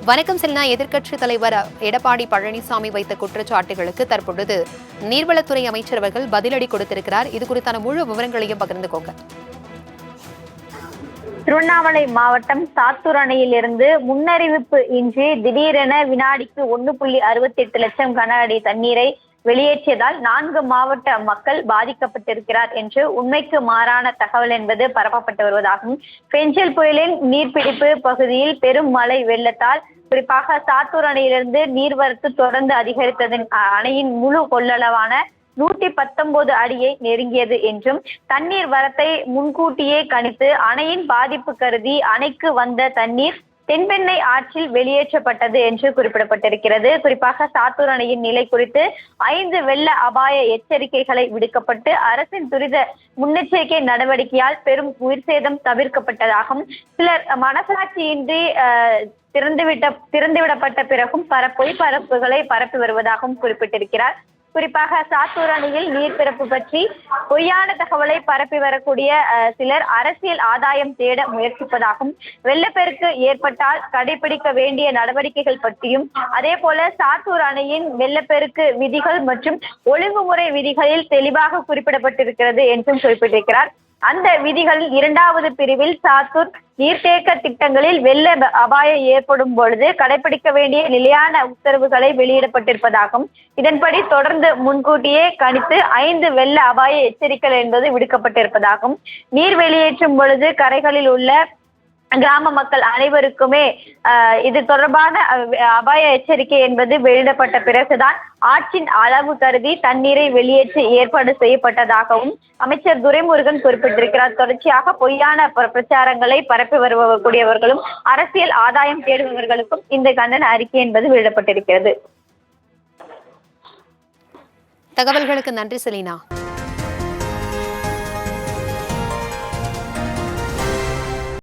வணக்கம் செல்னா. எதிர்க்கட்சித் தலைவர் எடப்பாடி பழனிசாமி வைத்த குற்றச்சாட்டுகளுக்கு தற்பொழுது நீர்வளத்துறை அமைச்சர் அவர்கள் பதிலடி கொடுத்திருக்கிறார். இது குறித்தான முழு விவரங்களையும் பகிர்ந்துக்கோங்க. திருவண்ணாமலை மாவட்டம் சாத்தூர் அணையிலிருந்து முன்னறிவிப்பு இன்றி திடீரென வினாடிக்கு 1.68 லட்சம் கன அடி தண்ணீரை வெளியேற்றியதால் 4 மாவட்ட மக்கள் பாதிக்கப்பட்டிருக்கிறார் என்று உண்மைக்கு மாறான தகவல் என்பது பரப்பப்பட்டு வருவதாகவும், பெஞ்சல் புயலின் நீர்பிடிப்பு பகுதியில் பெரும் மழை வெள்ளத்தால் குறிப்பாக சாத்தூர் அணையிலிருந்து நீர்வரத்து தொடர்ந்து அதிகரித்ததன் அணையின் முழு கொள்ளளவான 119 அடியை நெருங்கியது என்றும், தண்ணீர் வரத்தை முன்கூட்டியே கணித்து அணையின் பாதிப்பு கருதி அணைக்கு வந்த தண்ணீர் தென்பெண்ணை ஆற்றில் வெளியேற்றப்பட்டது என்று குறிப்பிடப்பட்டிருக்கிறது. குறிப்பாக சாத்தூர் அணையின் நிலை குறித்து 5 வெள்ள அபாய எச்சரிக்கைகளை விடுக்கப்பட்டு அரசின் துரித முன்னெச்சரிக்கை நடவடிக்கையால் பெரும் உயிர் சேதம் தவிர்க்கப்பட்டதாகவும், சிலர் மனசாட்சியின்றி திறந்துவிடப்பட்ட பிறகும் பொய் பரப்புகளை பரப்பி வருவதாகவும் குறிப்பிட்டிருக்கிறார். குறிப்பாக சாத்தூர் அணையில் நீர்பிறப்பு பற்றி பொய்யான தகவலை பரப்பி வரக்கூடிய சிலர் அரசியல் ஆதாயம் தேட முயற்சிப்பதாகவும், வெள்ளப்பெருக்கு ஏற்பட்டால் கடைபிடிக்க வேண்டிய நடவடிக்கைகள் பற்றியும், அதே போல சாத்தூர் அணையின் வெள்ளப்பெருக்கு விதிகள் மற்றும் ஒழுங்குமுறை விதிகளில் தெளிவாக குறிப்பிடப்பட்டிருக்கிறது என்றும் குறிப்பிட்டிருக்கிறார். அந்த விதிகளில் 2வது பிரிவில் சாத்தூர் நீர்த்தேக்க திட்டங்களில் வெள்ள அபாயம் ஏற்படும் பொழுது கடைபிடிக்க வேண்டிய நிலையான உத்தரவுகளை வெளியிடப்பட்டிருப்பதாகவும், இதன்படி தொடர்ந்து முன்கூட்டியே கணித்து 5 வெள்ள அபாய எச்சரிக்கைகள் என்பது விடுக்கப்பட்டிருப்பதாகவும், நீர் வெளியேற்றும் பொழுது கரைகளில் உள்ள கிராம மக்கள் அனைவருக்குமே இது தொடர்பான அபாய எச்சரிக்கை என்பது வெளியிடப்பட்ட பிறகுதான் ஆற்றின் அளவு கருதி தண்ணீரை வெளியேற்றி ஏற்பாடு செய்யப்பட்டதாகவும் அமைச்சர் துரைமுருகன் குறிப்பிட்டிருக்கிறார். தொடர்ச்சியாக பொய்யான பிரச்சாரங்களை பரப்பி வரக்கூடியவர்களும் அரசியல் ஆதாயம் தேடுபவர்களுக்கும் இந்த கண்டன அறிக்கை என்பது வெளியிடப்பட்டிருக்கிறது. தகவல்களுக்கு நன்றி செலினா.